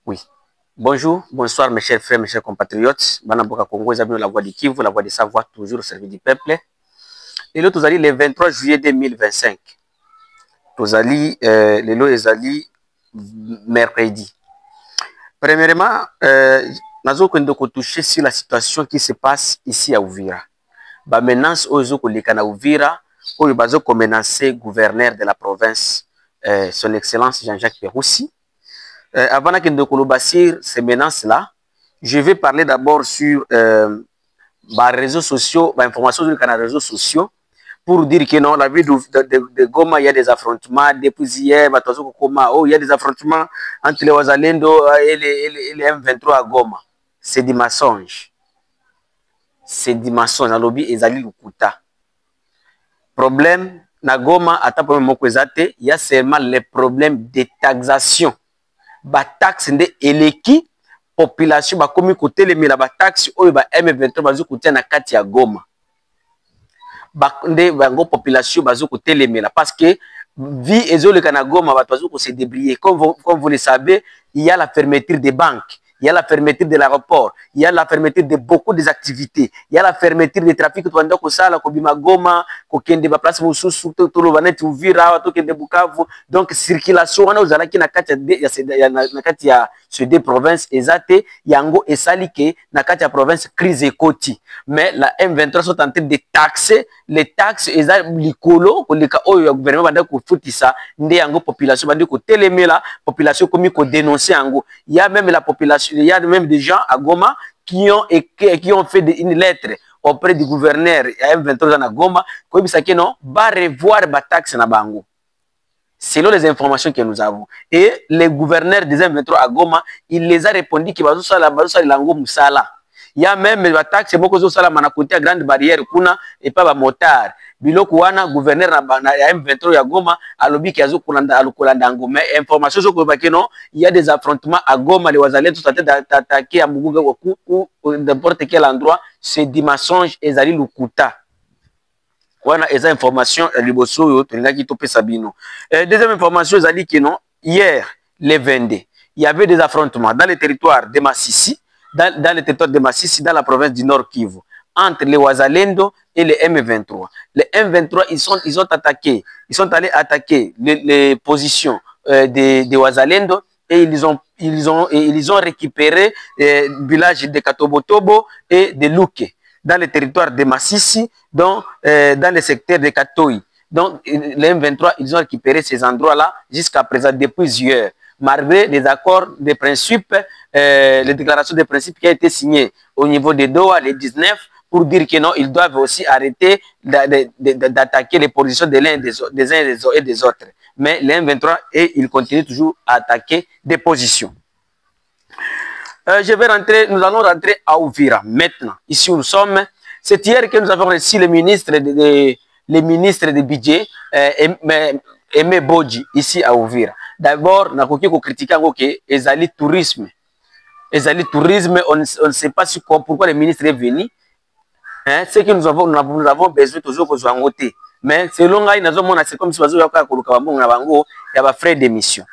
Oui. Bonjour, bonsoir mes chers frères, mes chers compatriotes. Banamboka Congo, la voix du Kivu, la voix de Savoie, toujours au service du peuple. Et là, nous allons le 23 juillet 2025. Nous allons, mercredi. Premièrement, nous allons toucher sur la situation qui se passe ici à Ouvira. Maintenant, aux Okolikana Ouvira, où il va menacer gouverneur de la province, son Excellence Jean-Jacques Peroussi. Avant de Kolobasir ces menaces-là, je vais parler d'abord sur les réseaux sociaux, informations sur les réseaux sociaux, pour dire que non, la ville de Goma, il y a des affrontements. Depuis hier, il y a des affrontements entre les Wazalendo et les M23 à Goma. C'est des mensonges. C'est des mensonges. Dans le lobby, ils allaient le Kuta. Problème, na Goma, il y a seulement les problèmes de taxation. Ba taxe nde eleki population ba komi côté les mila ba taxe oyo ba M23 bazo côté na kati ya Goma ba nde bango population bazo côté les mila parce que vie ezoleka na Goma ba bazo ko se débrouiller comme vous le savez, il y a la fermeture des banques, il y a la fermeture de l'aéroport, il y a la fermeture de beaucoup des activités, il y a la fermeture des trafics to anda ko sala ko bima Goma ko kende ba place mususu to lo baneti Uvira to kende Bukavu. Donc circulation wana ozala ki na kati ya na kati ya ces deux provinces ezate yango esali ke na kati ya province crise ekoti. Mais la M23 sont en train de taxer les taxes eza likolo ko leka oyo ya gouvernement banda ko futisa nde yango population bandi ko telemela population komi ko dénoncer yango. Il y a même la population, il y a même des gens à Goma qui ont fait une lettre auprès du gouverneur M23 à Goma qui dit que non, va revoir la taxe na bango. Selon les informations que nous avons. Et le gouverneur des M23 à Goma, il les a répondu que il y a même la taxe na côté grande barrière kuna et pas ba motard. Biloko wana gouverneur na M23 à Goma alobi ki azokolanda ngo. Mais information sur que non, il y a des affrontements à Goma, les Wazalendo sont en train d'attaquer à Muguga ou n'importe quel endroit, c'est des mensonges et zali lukuta. Voilà les informations liboso yo tolingaki topé Sabino. Deuxième information zali que non, hier le 22, il y avait des affrontements dans le territoire de Massissi, dans le territoire de Massissi, dans la province du Nord Kivu, entre les Wazalendo et les M23. Les M23, ils ont attaqué, ils sont allés attaquer les positions des Wazalendo et ils ont récupéré les villages de Katobotobo et de Luke dans le territoire de Massissi, dans le secteur de Katoyi. Donc, les M23, ils ont récupéré ces endroits-là jusqu'à présent depuis hier. Malgré les accords de principe, les déclarations de principe qui ont été signées au niveau de Doha, les 19, pour dire que non, ils doivent aussi arrêter d'attaquer les positions des uns et des autres. Mais les M23, ils continuent toujours à attaquer des positions. Nous allons rentrer à Ouvira maintenant. Ici où nous sommes. C'est hier que nous avons reçu le ministre de budget, Aimé Bodji, ici à Ouvira. D'abord, nous avons critiqué le tourisme. On ne sait pas pourquoi le ministre est venu. C'est que nous avons besoin toujours de nous voter. Mais selon nous, c'est comme si nous avons des frais d'émission.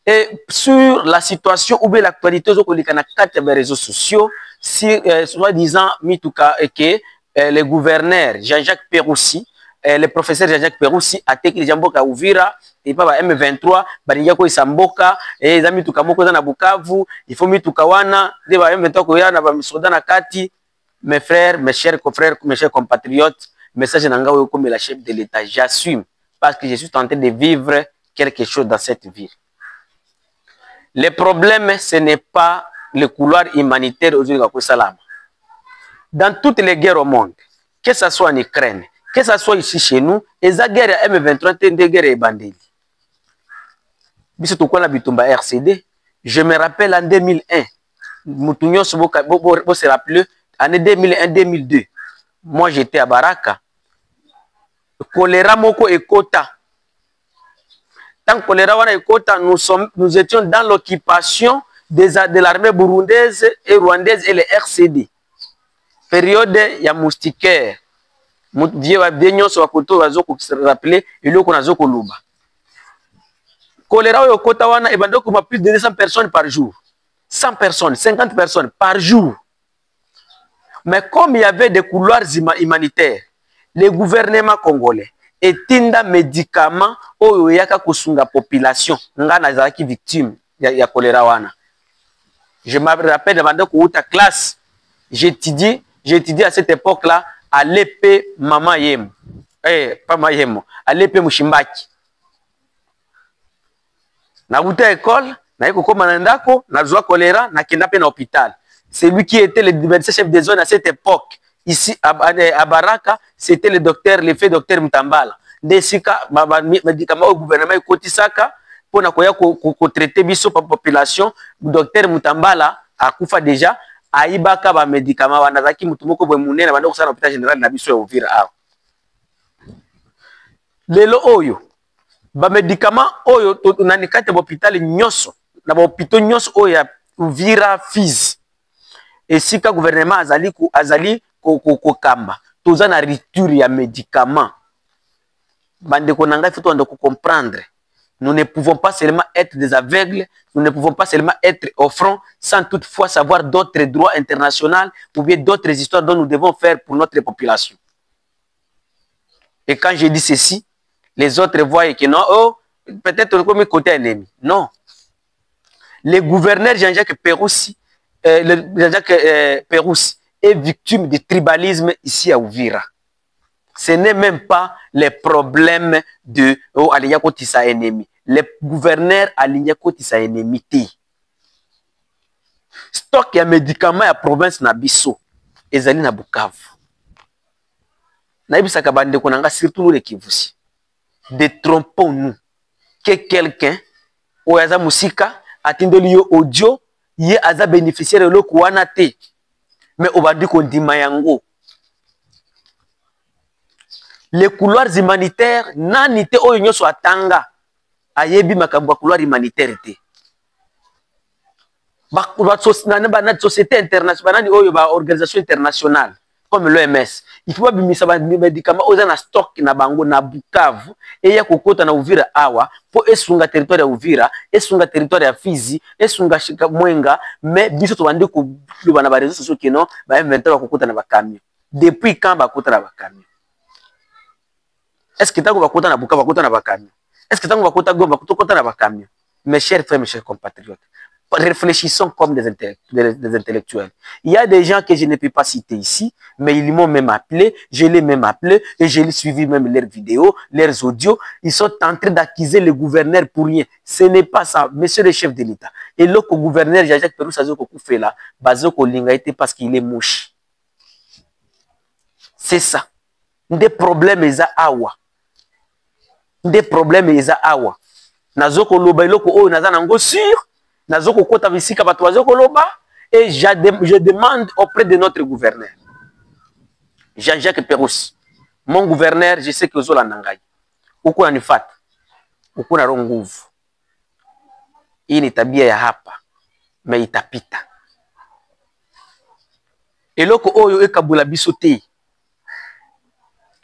Et sur la situation ou bien l'actualité sur les réseaux sociaux, soi-disant que le gouverneur Jean-Jacques Peroussi, le professeur Jean-Jacques Peroussi a été à Ouvira et pas M23, Baringako Isamboka, et les mituka moko na Bukavu, il faut mituka wana, de M23 koya na bamisoda na kati. Mes frères, mes chers confrères, mes chers compatriotes, message nanga comme la chef de l'État, j'assume parce que je suis tenté de vivre quelque chose dans cette ville. Le problème, ce n'est pas le couloir humanitaire aux Salam. Dans toutes les guerres au monde, que ce soit en Ukraine, que ce soit ici chez nous, les guerres M23 sont des guerres bandées. RCD, je me rappelle en 2001, Moutounion se rappelle, année 2001-2002, moi j'étais à Baraka. Choléra Moko et Kota. Tant que choléra wana et Kota, nous étions dans l'occupation de l'armée burundaise et rwandaise et les RCD. Période, il y a moustiquaire. Vieux Abdenyon sur Akoto, se rappeler, et l'eau qu'on a Zokoluba. Choléra et Kota wana, et plus de 200 personnes par jour. 100 personnes, 50 personnes par jour. Mais comme il y avait des couloirs humanitaires, le gouvernement congolais etinda médicaments oyo yaka kosunga population nga nazalaki victime ya choléra wana. Je me rappelle de kouta classe, j'étudie à cette époque-là à l'épée Mama Yemo. Pas Mayemo, à l'épée Mushimbaki. Na kouta école, na yeko koma na ndako, na zwa choléra, na kenda pe na hôpital. C'est lui qui était le médecin chef de zone à cette époque. Ici, à Baraka, c'était le docteur, le fait docteur Mutambala. Desika, médicaments au gouvernement, il kotisaka, pour traiter biso par population, le docteur Mutambala, a koufa déjà, a ibaka ba médicaments, wanazaki mutumoko bwemune, na bando kusana hôpital général na biso ya Uvira awa. Lelo oyo, ba médicaments oyo, nanikate hôpital nyoso, na ba hôpital nyoso oyo ya Uvira Fizi. Et si le gouvernement azali kokamba, toza na rupture ya médicaments. Bande konanga, il faut comprendre. Nous ne pouvons pas seulement être des aveugles, nous ne pouvons pas seulement être au front sans toutefois savoir d'autres droits internationaux ou bien d'autres histoires dont nous devons faire pour notre population. Et quand je dis ceci, les autres voient que non, oh, peut-être comme côté ennemi. Non. Le gouverneur Jean-Jacques Peroussi, Peroussi est victime du tribalisme ici à Uvira. Ce n'est même pas les problèmes de Aliako Tissa ennemi. Le gouverneur Aliako Tissa ennemi. Stock ya médicaments ya province na biso ezali na Bukavu. Na ibisa kabande konanga surtout nous les Kivusi. Détrompons-nous que quelqu'un oyaza musika atindeli yo audio ye aza bénéficiaire de wana te. Mais obandi kondima yango. Les couloirs humanitaires, nani te oyo nyoso atanga ayebi makambo couloir humanitaire te. Ba société internationale, ba organisation internationale comme l'OMS, il faut pas bimisa ba médicaments oza na stock na bango na Bukavu et ya kokota na Uvira awa po esunga territoire ya Uvira, esunga territoire ya Fizi, esunga Mwenga, mais biso to bande ko bana ba réseaux sociaux que non ba M23 ba kokota na ba camion. Depuis quand ba kokota na ba camion? Est-ce que tango ba kokota na Bukavu ba kokota na ba camion? Est-ce que tango ba kokota Goma ba kokota na ba camion? Mes chers frères, mes chers compatriotes, réfléchissons comme des intellectuels. Il y a des gens que je ne peux pas citer ici, mais ils m'ont même appelé, je l'ai même appelé, et je l'ai suivi même leurs vidéos, leurs audios. Ils sont en train d'accuser le gouverneur pour rien. Ce n'est pas ça, monsieur le chef de l'État. Et le gouverneur Jean-Jacques Peroussi Azoko fait là, Bazoko Linga était parce qu'il est mouche. C'est ça. Des problèmes ils a awa. Des problèmes ils a awa. Nazoko loba iloko o nazanango sur. Nazoko kota visika batwazoko loba. Et je demande auprès de notre gouverneur, Jean-Jacques Peroussi, mon gouverneur, je sais que vous avez nangai. Uko na nifata. Uko na nguvu. Hii ni tabia ya hapa. Mais itapita. Eloko oyo ekabula biso te.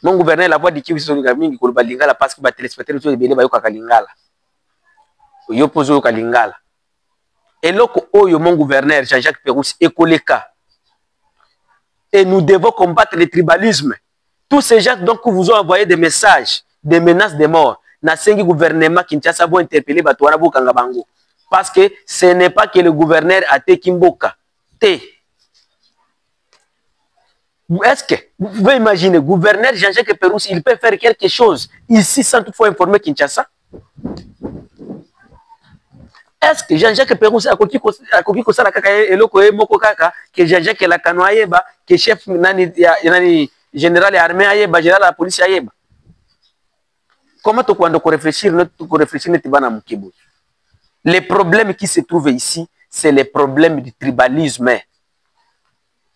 Mon gouverneur la voix de Kivu Songa mingi ko balingala parce que ba téléspectateurs to ebele ba yoka kalingala. Yo pozo kalingala. Et loko oyo mon gouverneur Jean-Jacques Peroussi ekoleka. Et nous devons combattre le tribalisme. Tous ces gens donc vous ont envoyé des messages, des menaces de mort. Na sengi gouvernement Kinshasa bo interpeller bato wana bokanga bango. Parce que ce n'est pas que le gouverneur a te Kimboka. Te. Est-ce que vous pouvez imaginer, gouverneur Jean-Jacques Peroussi, il peut faire quelque chose ici sans toutefois informer Kinshasa? Est-ce que Jean-Jacques Peroussi a koki kosala kaka eloko moko kaka que Jean-Jacques la kanoyeba que chef nani général armée ayeba général la police ayeba? Comment tu quand réfléchir netibana mukibu? Les problèmes qui se trouvent ici, c'est les problèmes du tribalisme.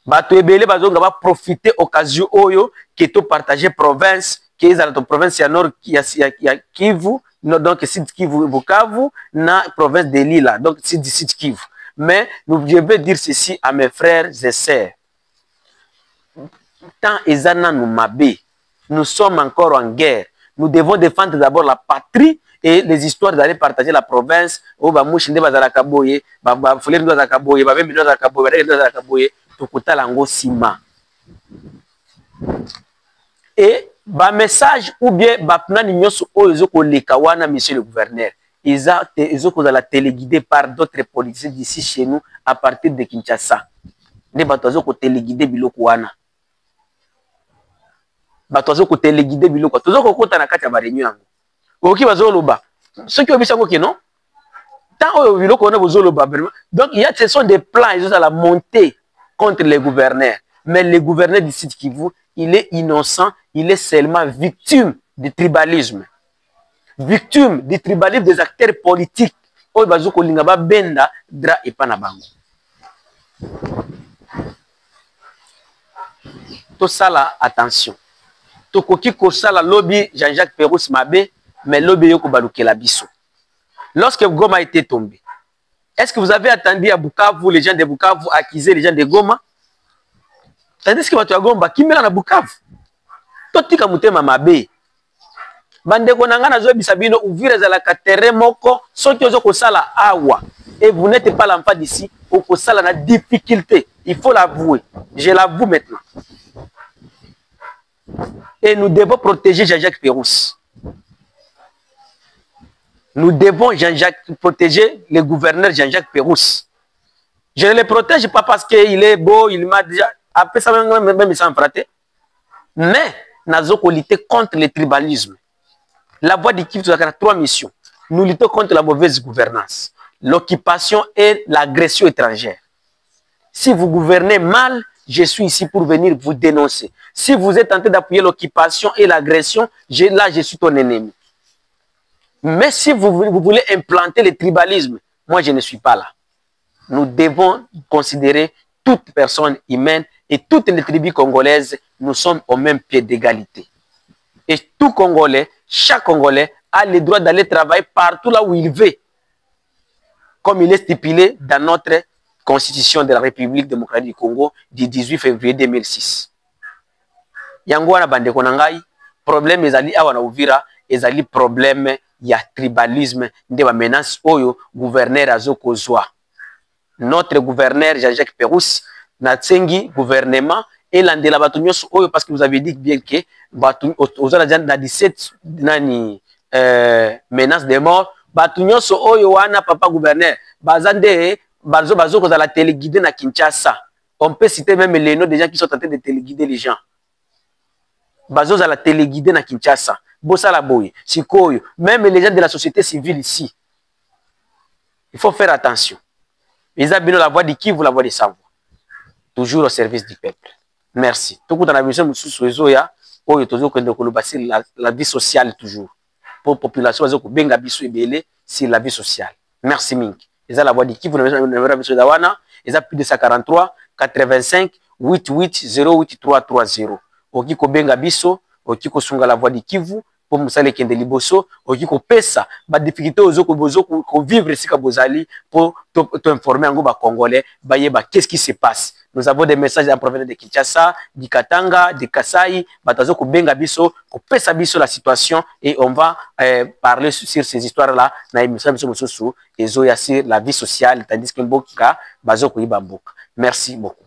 Bato ebele bazonga ba profiter occasion oyo que to partager province qui est dans la province ya nord ya Kivu, donc Sud Kivu Bukavu na province de Lila, donc Sud Kivu. Mais je veux dire ceci à mes frères et sœurs. Tant ezana nous mabe, nous sommes encore en guerre. Nous devons défendre d'abord la patrie et les histoires d'aller partager la province. Oh, bah, mouche nde bazala kaboye, bah, foler ndo bazala kaboye, bah, même ndo bazala kaboye, bah, ndo bazala kaboye, tokuta lango sima. Et, bah, message ou bien, bah, plan nyoso oyo ko lekawana, monsieur le gouverneur. Ils ont la téléguidé par d'autres politiciens d'ici chez nous à partir de Kinshasa. Ne batozo ko téléguidé biloko wana. Batozo ko téléguidé biloko. Tozo ko kota na kati ya ba réunion yango. Oki bazo loba. Ce qui obisa ko non? Tant oyo biloko na bozo loba vraiment. Donc il y a ce sont des plans, ils ont à la montée contre les gouverneurs. Mais le gouverneur du Sud Kivu, il est innocent, il est seulement victime du tribalisme. Victime du tribalisme des acteurs politiques. Oyo bazo ko linga ba benda dra epana bango. Tout ça là, attention. Tokoki kosala lobby Jean-Jacques Pérouse Mabe, mais lobby yoko balukela biso. Lorsque Goma a été tombé, est-ce que vous avez attendu à Bukavu, les gens de Bukavu accuser les gens de Goma? Tandis que tu Goma, qui mène à Bukavu? Totika mutema Mabe. Bandeko nangana zo bisabino ouvrir za la terrain moko, soki ozo kosala awa. Et vous n'êtes pas l'enfant d'ici, au kosala na difficulté. Il faut l'avouer. Je l'avoue maintenant. Et nous devons protéger Jean-Jacques Pérouse. Nous devons protéger le gouverneur Jean-Jacques Pérouse. Je ne le protège pas parce qu'il est beau, il m'a déjà... Après ça, même sans frater. Mais, nous avons lutter contre le tribalisme. La voie du Kivu a 3 missions. Nous luttons contre la mauvaise gouvernance, l'occupation et l'agression étrangère. Si vous gouvernez mal, je suis ici pour venir vous dénoncer. Si vous êtes en train d'appuyer l'occupation et l'agression, là, je suis ton ennemi. Mais si vous voulez implanter le tribalisme, moi, je ne suis pas là. Nous devons considérer toute personne humaine et toutes les tribus congolaises, nous sommes au même pied d'égalité. Et tout Congolais, chaque Congolais a le droit d'aller travailler partout là où il veut, comme il est stipulé dans notre Constitution de la République démocratique du Congo du 18 février 2006. Yango wana bandeko na ngai, problème ezali awa na Uvira, ezali problème ya tribalisme nde ba menace oyo gouverneur azokozwa. Notre gouverneur Jean-Jacques Pérouse na tsengi gouvernement et landela batu nyonso oyo parce que vous avez dit bien que batu ozala na 17 nani menace de mort, batu nyonso oyo wana papa gouverneur bazande bazo kozala téléguidé na Kinshasa. On peut citer même les noms des gens qui sont en train de téléguider les gens. Bazo la téléguidé na Kinshasa. Bossa la boye, Sikoyo, même les gens de la société civile ici. Il faut faire attention. Ils ont bien la voix de qui vous la voix de savoir. Toujours au service du peuple. Merci. Tout le monde a la vie sociale toujours. Pour la population, c'est la vie sociale. Merci Mink. Ils ont la voix de qui vous n'avez ils ont plus de 143 85 88 08 330. Okiko benga biso, okiko sunga la voix de Kivu, pour musale kende liboso, okiko pesa, ba difficulté ko vivre sika bozali, pour t'informer en Congolais, bayeba qu'est-ce qui se passe. Nous avons des messages en provenance de Kinshasa, du Katanga, de Kasai, batazo ko benga biso, ko pesa biso la situation, et on va parler sur ces histoires-là, na émission biso mususu, et zoya sur la vie sociale, tandis que mboka, bazo ko ibamboka. Merci beaucoup.